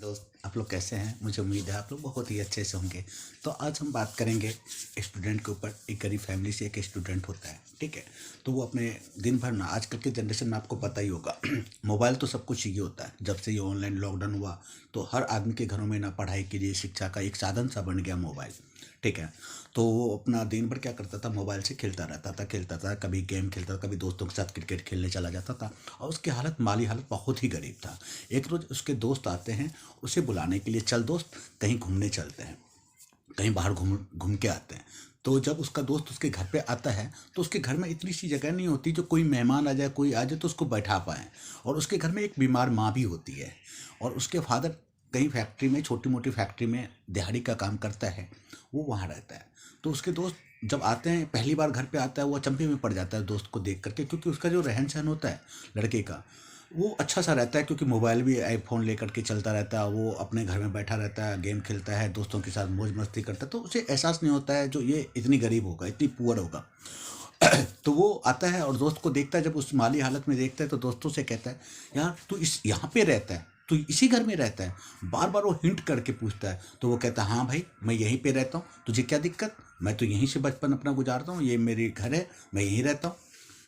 दोस्त, आप लोग कैसे हैं? मुझे उम्मीद है आप लोग बहुत ही अच्छे से होंगे। तो आज हम बात करेंगे स्टूडेंट के ऊपर। एक गरीब फैमिली से एक स्टूडेंट होता है, ठीक है? तो वो अपने दिन भर ना, आजकल के जनरेशन में आपको पता ही होगा मोबाइल तो सब कुछ चाहिए होता है। जब से ये ऑनलाइन लॉकडाउन हुआ तो हर आदमी के घरों में ना पढ़ाई के लिए, शिक्षा का एक साधन सा बन गया मोबाइल, ठीक है? तो वो अपना दिन भर क्या करता था, मोबाइल से खेलता था, कभी गेम खेलता था, कभी दोस्तों के साथ क्रिकेट खेलने चला जाता था। और उसकी माली हालत बहुत ही गरीब था। एक रोज़ उसके दोस्त आते हैं उसे बुलाने के लिए, चल दोस्त कहीं घूमने चलते हैं, कहीं बाहर घूम घूम के आते हैं। तो जब उसका दोस्त उसके घर पे आता है तो उसके घर में इतनी सी जगह नहीं होती जो कोई मेहमान आ जाए, कोई आ जाए तो उसको बैठा पाए। और उसके घर में एक बीमार माँ भी होती है, और उसके फादर कहीं फैक्ट्री में, छोटी मोटी फैक्ट्री में दिहाड़ी का काम करता है, वो वहाँ रहता है। तो उसके दोस्त जब आते हैं, पहली बार घर पे आता है, वो अचंभे में पड़ जाता है दोस्त को देख करके, क्योंकि उसका जो रहन सहन होता है लड़के का, वो अच्छा सा रहता है। क्योंकि मोबाइल भी, आईफोन लेकर के चलता रहता है, वो अपने घर में बैठा रहता है, गेम खेलता है, दोस्तों के साथ मौज मस्ती करता है, तो उसे एहसास नहीं होता है जो ये इतनी गरीब होगा, इतनी पुअर होगा। तो वो आता है और दोस्त को देखता है, जब उस माली हालत में देखता है तो दोस्तों से कहता है, यार तू इस यहाँ पे रहता है, तू इसी घर में रहता है? बार बार वो हिंट करके पूछता है। तो वो कहता है, हाँ भाई मैं यहीं पे रहता हूँ, तुझे क्या दिक्कत? मैं तो यहीं से बचपन अपना गुजारता हूँ, ये मेरी घर है, मैं यहीं रहता हूँ।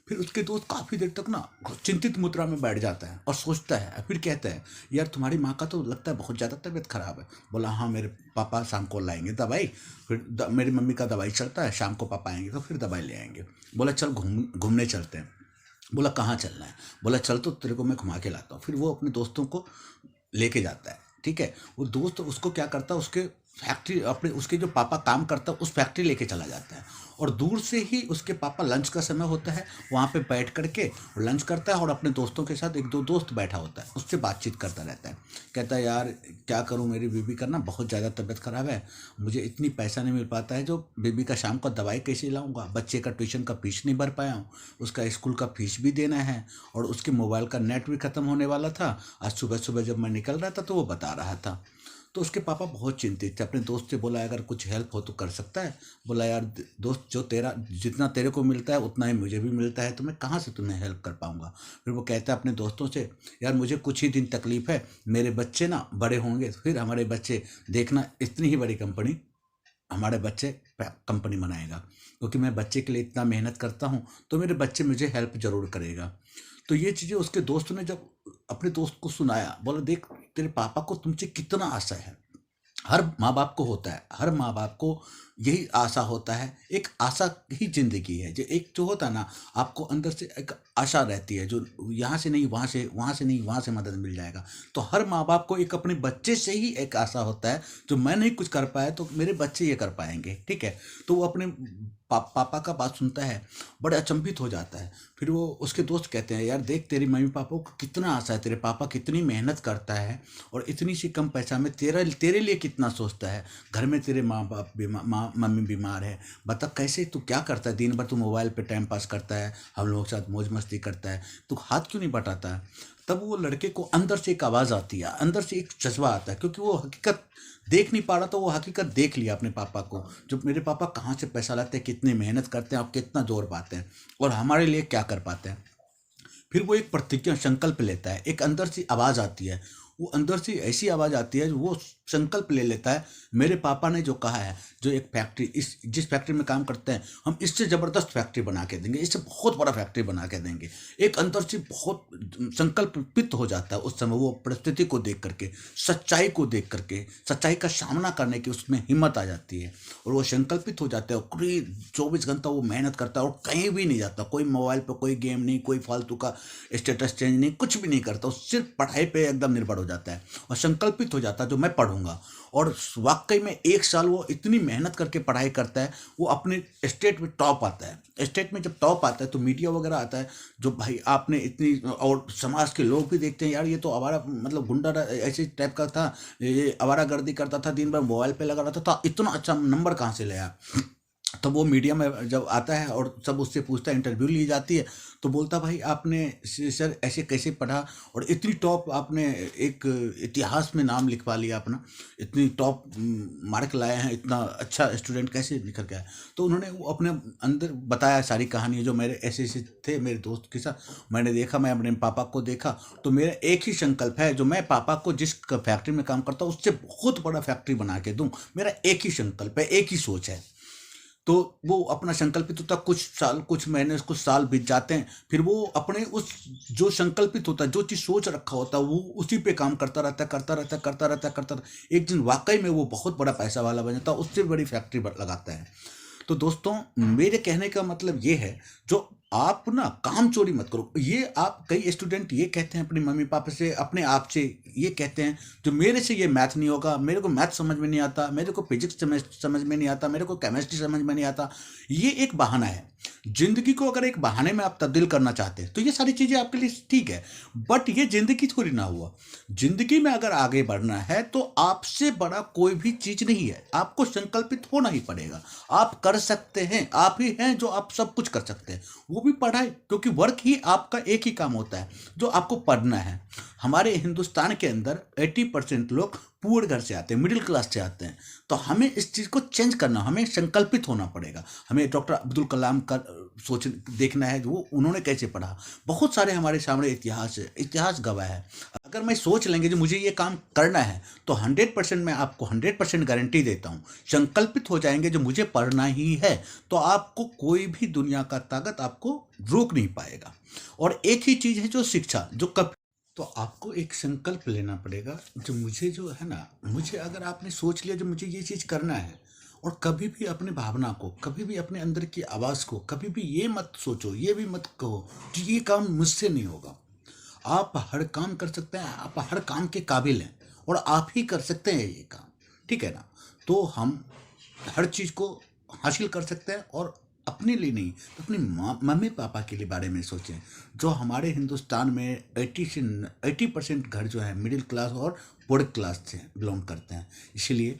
फिर उसके दोस्त काफ़ी देर तक ना चिंतित मुद्रा में बैठ जाता है और सोचता है, फिर कहता है, यार तुम्हारी माँ का तो लगता है बहुत ज़्यादा तबीयत खराब है। बोला, हाँ मेरे पापा शाम को लाएंगे दवाई। फिर मेरी मम्मी का दवाई चलता है, शाम को पापा आएंगे तो फिर दवाई ले आएंगे। बोला, चल घूमने चलते हैं। बोला, कहाँ चलना है? बोला, चल तो तेरे को मैं घुमा के लाता हूँ। फिर वो अपने दोस्तों को लेके जाता है, ठीक है? वो दोस्त उसको क्या करता है, उसके फैक्ट्री, अपने उसके जो पापा काम करता है उस फैक्ट्री लेके चला जाता है। और दूर से ही उसके पापा, लंच का समय होता है, वहाँ पे बैठ करके लंच करता है, और अपने दोस्तों के साथ एक दो दोस्त बैठा होता है, उससे बातचीत करता रहता है। कहता है, यार क्या करूँ, मेरी बीबी का ना बहुत ज़्यादा तबीयत खराब है, मुझे इतनी पैसा नहीं मिल पाता है, जो बीबी का शाम का दवाई कैसे लाऊंगा, बच्चे का ट्यूशन का फीस नहीं भर पाया हूँ, उसका स्कूल का फीस भी देना है, और उसके मोबाइल का नेट भी ख़त्म होने वाला था। आज सुबह सुबह जब मैं निकल रहा था तो वो बता रहा था। तो उसके पापा बहुत चिंतित थे। अपने दोस्त से बोला, अगर कुछ हेल्प हो तो कर सकता है? बोला, यार दोस्त, जो तेरा जितना तेरे को मिलता है उतना ही मुझे भी मिलता है, तो मैं कहाँ से तुम्हें हेल्प कर पाऊंगा। फिर वो कहता है अपने दोस्तों से, यार मुझे कुछ ही दिन तकलीफ है, मेरे बच्चे ना बड़े होंगे, फिर हमारे बच्चे, देखना इतनी ही बड़ी कंपनी, हमारे बच्चे कंपनी बनाएगा, क्योंकि मैं बच्चे के लिए इतना मेहनत करता हूँ, तो मेरे बच्चे मुझे हेल्प जरूर करेगा। तो ये चीज़ें उसके दोस्त ने जब अपने दोस्त को सुनाया, बोला, देख तेरे पापा को तुमसे कितना आशा है। हर माँ बाप को होता है, हर माँ बाप को यही आशा होता है, एक आशा ही जिंदगी है। जो एक जो होता है ना, आपको अंदर से एक आशा रहती है, जो यहाँ से नहीं वहाँ से, वहाँ से नहीं वहाँ से मदद मिल जाएगा। तो हर माँ बाप को एक अपने बच्चे से ही एक आशा होता है, जो मैं नहीं कुछ कर पाया तो मेरे बच्चे ये कर पाएंगे, ठीक है? तो वो अपने पापा का बात सुनता है, बड़े अचंभित हो जाता है। फिर वो, उसके दोस्त कहते हैं, यार देख तेरे मम्मी पापा को कितना आशा है, तेरे पापा कितनी मेहनत करता है, और इतनी सी कम पैसा में तेरे लिए कितना सोचता है। घर में तेरे माँ बाप बीमार, माँ मम्मी बीमार है, बता कैसे तू क्या करता है? दिन भर तू मोबाइल पे टाइम पास करता है, हम लोगों के साथ मौज मस्ती करता है, तू हाथ क्यों नहीं बटाता है? तब वो लड़के को अंदर से एक आवाज़ आती है, अंदर से एक जज्बा आता है, क्योंकि वो हकीकत देख नहीं पा रहा, तो वो हकीकत देख लिया अपने पापा को, जो मेरे पापा कहाँ से पैसा लाते हैं, कितनी मेहनत करते हैं और कितना जोर पाते हैं, और हमारे लिए क्या कर पाते हैं। फिर वो एक प्रतिज्ञा, संकल्प लेता है, एक अंदर से आवाज आती है, वो अंदर से ऐसी आवाज आती है, जो वो संकल्प ले लेता है, मेरे पापा ने जो कहा है, जो एक फैक्ट्री, इस जिस फैक्ट्री में काम करते हैं, हम इससे ज़बरदस्त फैक्ट्री बना के देंगे, इससे बहुत बड़ा फैक्ट्री बना के देंगे। एक अंदर से बहुत संकल्पित हो जाता है उस समय, वो परिस्थिति को देख करके, सच्चाई को देख करके, सच्चाई का सामना करने की उसमें हिम्मत आ जाती है, और वो संकल्पित हो जाता है, और पूरी 24 घंटा वो मेहनत करता है, और कहीं भी नहीं जाता, कोई मोबाइल पर कोई गेम नहीं, कोई फालतू का स्टेटस चेंज नहीं, कुछ भी नहीं करता, वो सिर्फ पढ़ाई पे एकदम निर्भर हो जाता है, और संकल्पित हो जाता है जो मैं पढ़ूंगा। और वाकई में 1 साल वो इतनी मेहनत करके पढ़ाई करता है, वो अपने स्टेट में टॉप आता है। स्टेट में जब टॉप आता है तो मीडिया वगैरह आता है, जो भाई आपने इतनी, और समाज के लोग भी देखते हैं, यार ये तो आवारा, मतलब गुंडा ऐसे टाइप का था, ये आवारागर्दी करता था, दिन भर मोबाइल पे लगा रहता था, इतना अच्छा नंबर कहाँ से लाया? तो वो मीडिया में जब आता है और सब उससे पूछता है, इंटरव्यू ली जाती है, तो बोलता भाई आपने सर ऐसे कैसे पढ़ा और इतनी टॉप आपने एक इतिहास में नाम लिखवा लिया अपना, इतनी टॉप मार्क लाए हैं, इतना अच्छा स्टूडेंट कैसे निकल गया। तो उन्होंने वो अपने अंदर बताया सारी कहानी, जो मेरे ऐसे ऐसे थे मेरे दोस्त के साथ मैंने देखा, मैं अपने पापा को देखा, तो मेरा एक ही संकल्प है, जो मैं पापा को जिस फैक्ट्री में काम करता हूँ उससे बहुत बड़ा फैक्ट्री बना के दूँ, मेरा एक ही संकल्प है, एक ही सोच है। तो वो अपना संकल्पित होता, कुछ साल कुछ महीने कुछ साल बीत जाते हैं, फिर वो अपने उस जो संकल्पित होता है, जो चीज़ सोच रखा होता है, वो उसी पे काम करता रहता है, करता रहता है, करता रहता है, करता रहता है। एक दिन वाकई में वो बहुत बड़ा पैसा वाला बन जाता है, उससे बड़ी फैक्ट्री लगाता है। तो दोस्तों, मेरे कहने का मतलब ये है, जो आप ना काम चोरी मत करो। ये आप कई स्टूडेंट ये कहते हैं अपने मम्मी पापा से, अपने आप से ये कहते हैं, जो मेरे से ये मैथ नहीं होगा, मेरे को मैथ समझ में नहीं आता, मेरे को फिजिक्स समझ में नहीं आता, मेरे को केमिस्ट्री समझ में नहीं आता। ये एक बहाना है। जिंदगी को अगर एक बहाने में आप तब्दील करना चाहते हैं तो ये सारी चीज़ें आपके लिए ठीक है, बट ये जिंदगी थोड़ी ना हुआ। जिंदगी में अगर आगे बढ़ना है तो आपसे बड़ा कोई भी चीज़ नहीं है, आपको संकल्पित होना ही पड़ेगा। आप कर सकते हैं, आप ही हैं जो आप सब कुछ कर सकते हैं, वो भी पढ़ाई, क्योंकि वर्क ही आपका एक ही काम होता है जो आपको पढ़ना है। हमारे हिंदुस्तान के अंदर 80% लोग पुअर घर से आते हैं, मिडिल क्लास से आते हैं। तो हमें इस चीज़ को चेंज करना, हमें संकल्पित होना पड़ेगा। हमें डॉक्टर अब्दुल कलाम का सोच देखना है, जो उन्होंने कैसे पढ़ा। बहुत सारे हमारे सामने इतिहास है, इतिहास गवाह है। अगर मैं सोच लेंगे जो मुझे ये काम करना है, तो 100% मैं आपको 100% गारंटी देता हूँ, संकल्पित हो जाएंगे जो मुझे पढ़ना ही है, तो आपको कोई भी दुनिया का ताकत आपको रोक नहीं पाएगा। और एक ही चीज़ है जो शिक्षा, जो कब, तो आपको एक संकल्प लेना पड़ेगा, जो मुझे जो है ना, मुझे अगर आपने सोच लिया जो मुझे ये चीज़ करना है, और कभी भी अपनी भावना को, कभी भी अपने अंदर की आवाज़ को, कभी भी ये मत सोचो, ये भी मत कहो कि ये काम मुझसे नहीं होगा। आप हर काम कर सकते हैं, आप हर काम के काबिल हैं और आप ही कर सकते हैं ये काम, ठीक है ना। तो हम हर चीज़ को हासिल कर सकते हैं, और अपने लिए नहीं तो अपने मम्मी पापा के लिए बारे में सोचें। जो हमारे हिंदुस्तान में 80% घर जो है मिडिल क्लास और पुअर क्लास से बिलोंग करते हैं। इसीलिए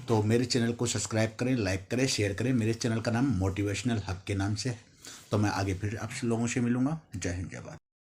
तो मेरे चैनल को सब्सक्राइब करें, लाइक करें, शेयर करें। मेरे चैनल का नाम मोटिवेशनल हब के नाम से है। तो मैं आगे फिर आप लोगों से मिलूंगा। जय हिंद, जय भारत।